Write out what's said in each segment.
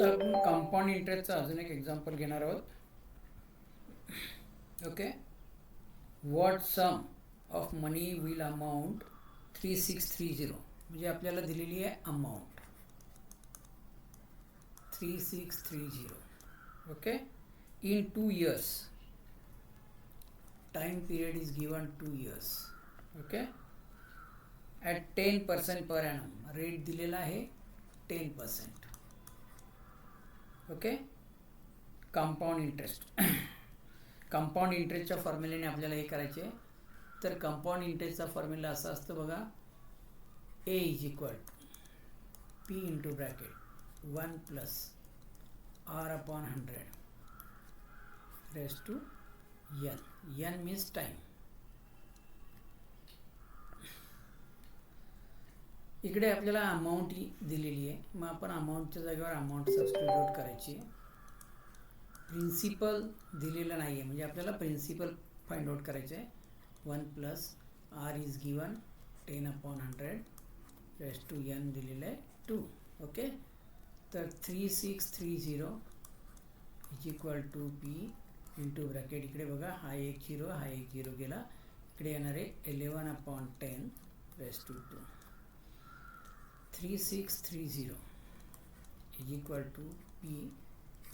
आता आपण कंपाऊंड इंटरेस्टचा अजून एक एक्झाम्पल घेणार आहोत. Okay, what sum of money will amount 3630. म्हणजे आपल्याला दिलेली आहे amount 3630. Okay, in 2 years. Time period is given 2 years. Okay, at 10% per annum. Rate दिलेला आहे 10%. Okay, compound interest. कंपाऊंड इंटरेस्टच्या फॉर्म्युल्याने आपल्याला हे करायचे आहे. तर कंपाऊंड इंटरेस्टचा फॉर्म्युला असा असतो बघा, A is equal P into bracket 1 plus R upon 100 raise to N. N means time. इकडे आपल्याला अमाऊंट ही दिलेली आहे, मग आपण अमाऊंटच्या जागेवर अमाऊंट सबस्टिट्यूट करायची. प्रिन्सिपल दिलेलं नाही आहे, म्हणजे आपल्याला प्रिन्सिपल फाइंड आउट करायचं आहे. 1 plus R is given 10 upon 100 raise to n दिलेलं आहे 2. ओके, तर 3630 is equal to P into bracket. इकडे बघा, हा एक झिरो गेला. इकडे येणार आहे 11 upon 10 race to 2. 3630 is equal to P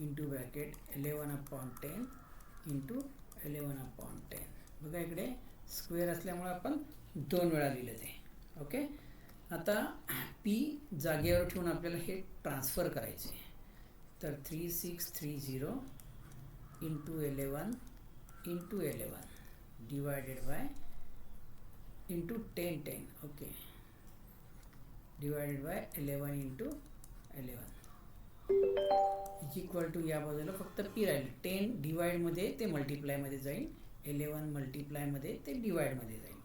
into bracket 11 upon 10 into 11 upon 10. बघा, इकडे स्क्वेअर असल्यामुळे आपण 2 वेळा लिहिलं ते. ओके, आता P जागेवर ठेवून आपल्याला हे ट्रान्सफर करायचे. तर 3630 into 11 into 11 divided by into 10. Okay, divided by 11 into 11 is equal to, या बाजूला फक्त पी राहील. 10 डिवाइडमध्ये ते मल्टिप्लायमध्ये जाईल, 11 मल्टिप्लायमध्ये ते डिवाइडमध्ये जाईल.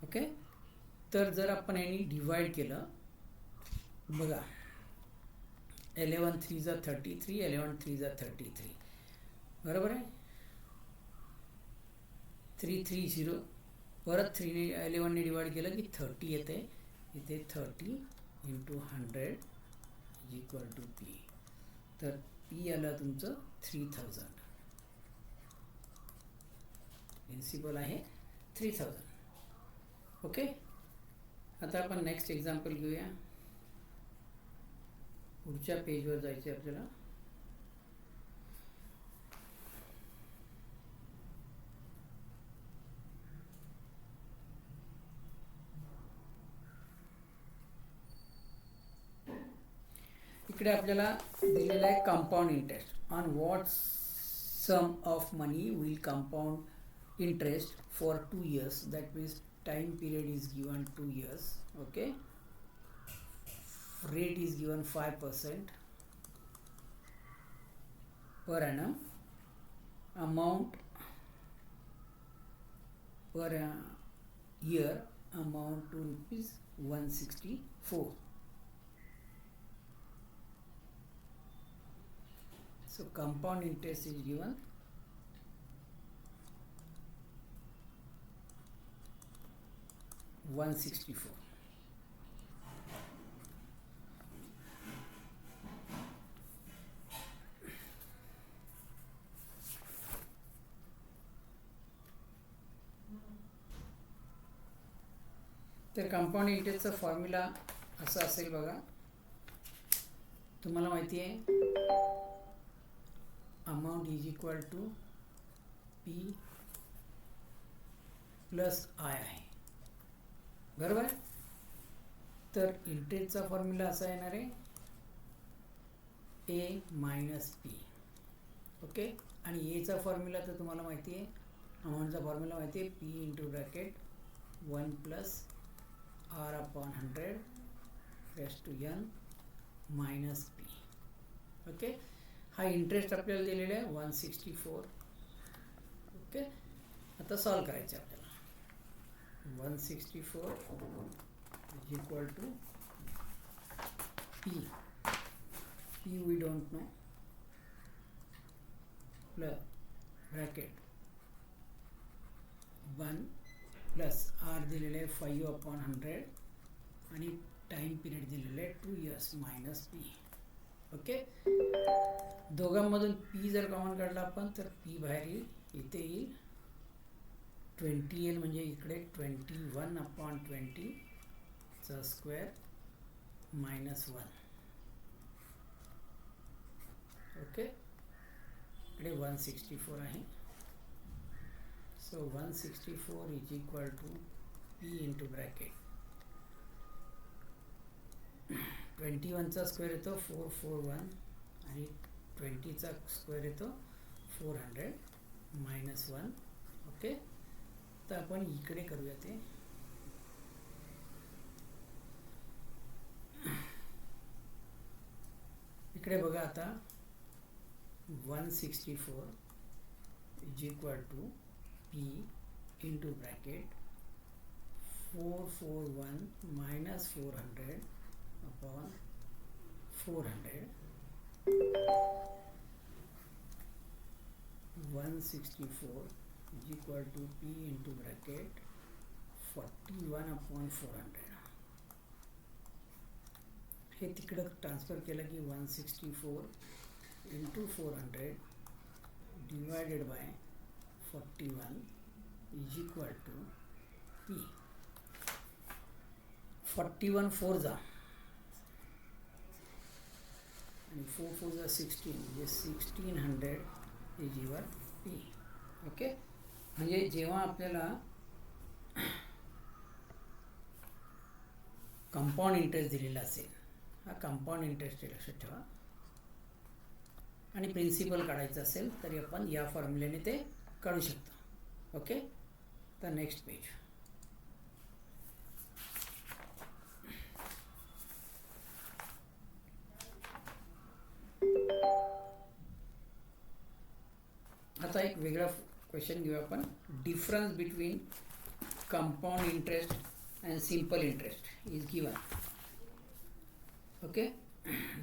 ओके, तर जर आपण यांनी डिवाइड केलं, बघा 11 3 जा 33, 11 3 जा 33, बरोबर आहे. 330 परत 3 11ने डिवाइड केलं की 30 येते. इथे 30 into 100 is equal to P. तर पी आलं तुमचं 3000. प्रिन्सिपल आहे 3000. ओके, आता आपण नेक्स्ट एक्झाम्पल घेऊया. पुढच्या पेजवर जायचे आपल्याला. इकडे आपल्याला दिलेलं आहे compound interest. On what sum of money will compound interest for 2 years. That means time period is given 2 years. Okay, rate is given 5% per annum. Amount per year amount to rupees 164. So compound interest is given 164. तर compound इंटरेस्टचा formula असा असेल बघा, तुम्हाला माहिती आहे amount is equal to P plus I आहे, बरोबर आहे. तर इंटरेस्टचा फॉर्म्युला असा येणार आहे ए मायनस पी. ओके, आणि एचा फॉर्म्युला तर तुम्हाला माहिती आहे, अमाऊंटचा फॉर्म्युला माहिती आहे, P into bracket 1 plus R upon 100 raise to n minus P. Okay, हा इंटरेस्ट आपल्याला दिलेला आहे 164. ओके, आता सॉल्व करायचं आपल्याला. 164 is equal to P. P we don't know, plus bracket 1 plus R दिलेले आहे 5 अपॉन 100 आणि टाइम पिरियड दिलेले आहे 2 years मायनस पी. ओके. दोघांमधून पी जर कॉमन काढला आपण तर पी बाहेर येईल, इथे येईल 20 येईल, म्हणजे इकडे 21/20 स्क्वेअर -1. ओके. इकडे 164 आहे. So 164 is equal to P into bracket 21चा स्क्वेअर येतो 441 आणि 20चा स्क्वेअर येतो 400 -1. ओके. तर आपण इकडे करूया ते. इकडे बघा आता 164 is equal to P into bracket 441 -400 upon 400. 164 is equal to P into bracket 41/400. हे तिकडं ट्रान्सफर केलं की 164 into 400 divided by 41 is equal to P. 41 4 जा आणि 4 4 जा 16, म्हणजे 1600 इज युअर P. ओके. म्हणजे जेव्हा आपल्याला कंपाऊंड इंटरेस्ट दिलेला असेल, हा कंपाऊंड इंटरेस्ट लक्षात ठेवा, आणि प्रिन्सिपल काढायचं असेल तरी आपण या फॉर्म्युल्याने ते काढू शकतो. ओके. तर नेक्स्ट पेज. आता एक वेगळा क्वेश्चन घेऊया आपण. Difference between compound interest and simple interest is given. Okay.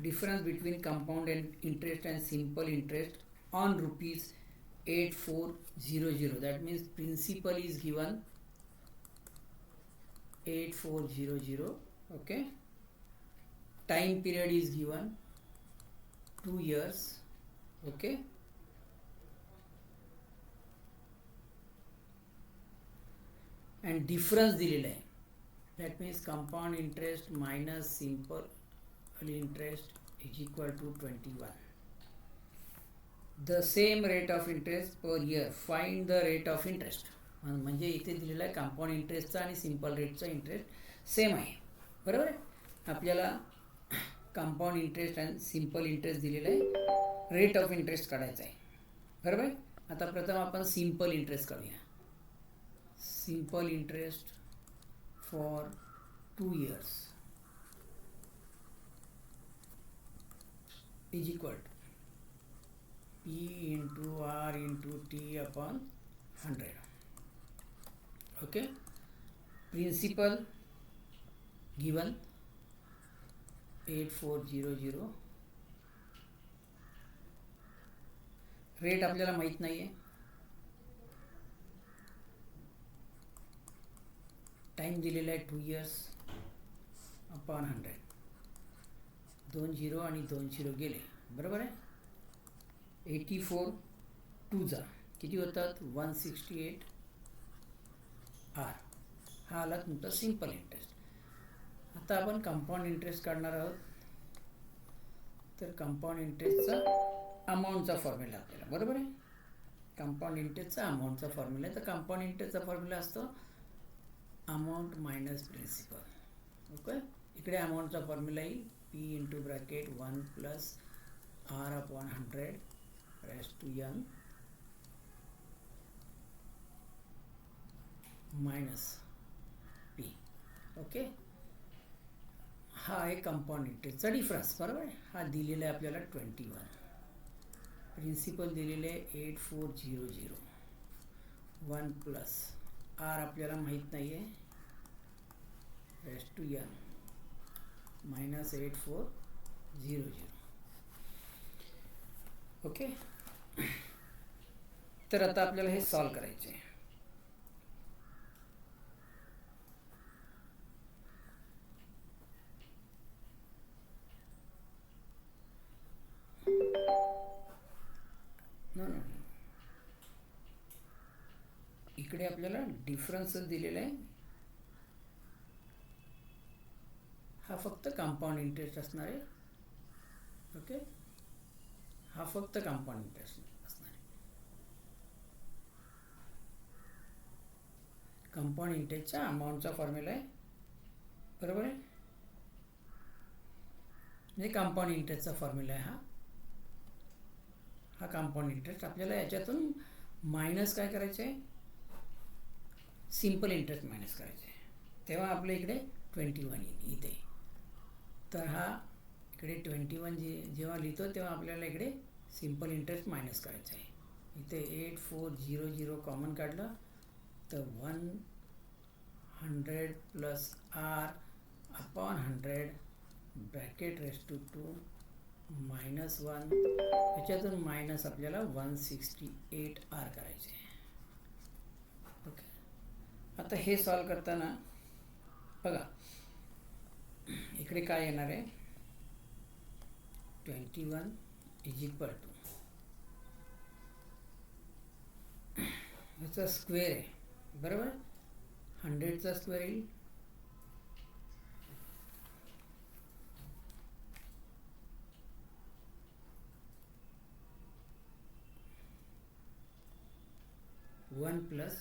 Difference between compound interest and simple interest on ₹8400. that means principal is given 8400. okay. Time period is given 2 years. okay. and difference दिलेला आहे. that means compound interest minus simple interest is equal to 21. the same rate of interest per year. find the rate of interest. म्हणजे इथे दिलेला आहे compound इंटरेस्टचा आणि simple रेटचा interest same आहे. बरोबर आहे. आपल्याला कंपाऊंड इंटरेस्ट आणि सिम्पल इंटरेस्ट दिलेला आहे, रेट ऑफ इंटरेस्ट काढायचा आहे. बरोबर आहे. आता प्रथम आपण सिम्पल इंटरेस्ट काढूया. Simple interest for 2 years is equal to P into R into T upon 100. okay. Principal given 8400. Rate आपल्याला माहित नाही आहे. टाइम दिलेला आहे 2 years अपॉन 100. 2 0 आणि 2 0 गेले. बरोबर आहे. 84 2 जा किती होतात 168 R. हा आला तुमचा सिम्पल इंटरेस्ट. आता आपण कंपाऊंड इंटरेस्ट काढणार आहोत. तर कंपाऊंड इंटरेस्टचा अमाऊंटचा फॉर्म्युला आपल्याला, बरोबर आहे. कंपाऊंड इंटरेस्टचा अमाऊंटचा फॉर्म्युला आहे. तर कंपाऊंड इंटरेस्टचा फॉर्म्युला असतो अमाऊंट मायनस प्रिन्सिपल. ओके. इकडे अमाऊंटचा फॉर्म्युला येईल P into bracket 1 plus R upon 100 raised to n minus P. Okay. हा आहे कंपाऊंड इंटरेस्टचा डिफरन्स. बरोबर आहे. हा दिलेला आहे आपल्याला 21. प्रिन्सिपल दिलेले 8400. 1 प्लस R आपल्याला माहीत नाही आहे, raised to n minus 8400. Okay. तर आता आपल्याला हे सॉल्व करायचे आहे. इकडे आपल्याला डिफरन्स दिलेला आहे, हा फक्त कंपाऊंड इंटरेस्ट असणार आहे. ओके, हा फक्त कंपाऊंड इंटरेस्ट असणार आहे. कंपाऊंड इंटरेस्टच्या अमाऊंटचा फॉर्म्युला आहे, बरोबर आहे. म्हणजे कंपाऊंड इंटरेस्टचा फॉर्म्युला आहे हा कंपाऊंड इंटरेस्ट. आपल्याला याच्यातून मायनस काय करायचं आहे, सिंपल इंटरेस्ट मायनस करायचं आहे. तेव्हा आपल्या इकडे 21 येईल इथे. तर हा इकडे 21 जेव्हा लिहितो तेव्हा आपल्याला इकडे सिंपल इंटरेस्ट मायनस करायचं आहे. इथे 8400 कॉमन काढलं तर 100 plus R upon 100 bracket raise to 2 minus 1. याच्यातून मायनस आपल्याला 168 आर करायचे. ओके, आता हे सॉल्व करताना बघा इकडे काय येणार आहे, 21 इज इक्वल टू याचा स्क्वेअर आहे, बरोबर. 100चा स्क्वेअर येईल 1 plus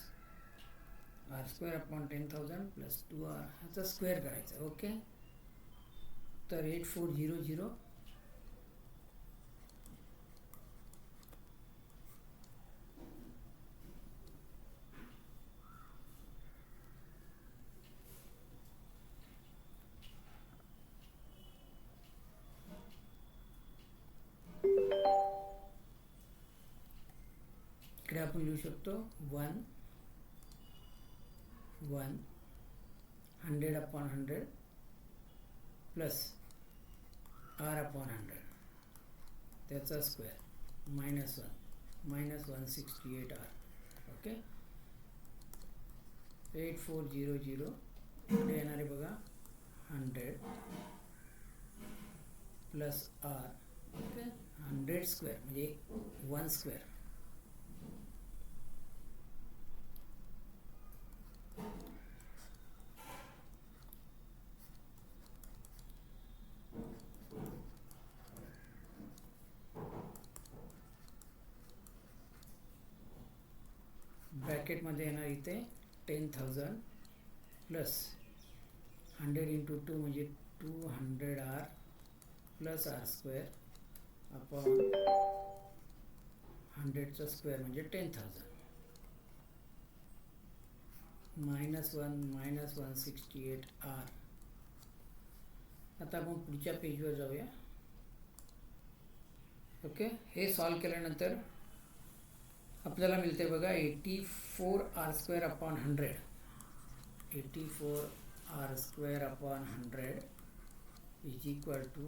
R square upon 10,000 plus 2r ह्याचा स्क्वेअर करायचा. ओके, तर 8400 इकडे आपण लिहू शकतो 1 100 अपॉन 100 प्लस आर अपॉन 100 त्याचा स्क्वेअर मायनस 168 आर. ओके, 8400 इकडे येणार आहे बघा 100 प्लस आर. ओके, 100 स्क्वेअर म्हणजे 1 स्क्वेअर. ब्रॅकेटमध्ये येणार इथे 10,000 प्लस 100 इंटू 2 म्हणजे 200 R plus R square upon 100चा स्क्वेअर म्हणजे 10,000 मायनस 168 आर. आता आपण पुढच्या पेजवर जाऊया. ओके, हे सॉल्व केल्यानंतर आपल्याला मिळते बघा 84 R square upon 100. 84 R square upon 100 is equal to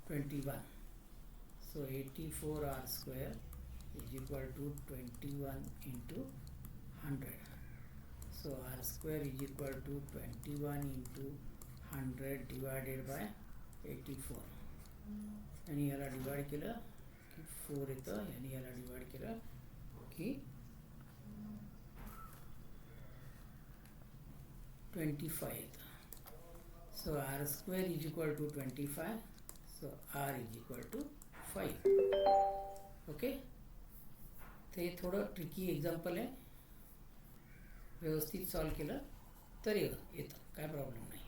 21. So 84 R square is equal to 21 into 100. So R square is equal to 21 into 100 divided by 84. आणि याला डिवाइड केलं की 4 येतं, आणि याला डिवाइड केलं की 25 येतं. So R square is equal to 25. So R is equal to 5. Okay, ते थोडं ट्रिकी एक्झाम्पल आहे, व्यवस्थित सॉल्व केलं तरी येतं, काय प्रॉब्लेम नाही.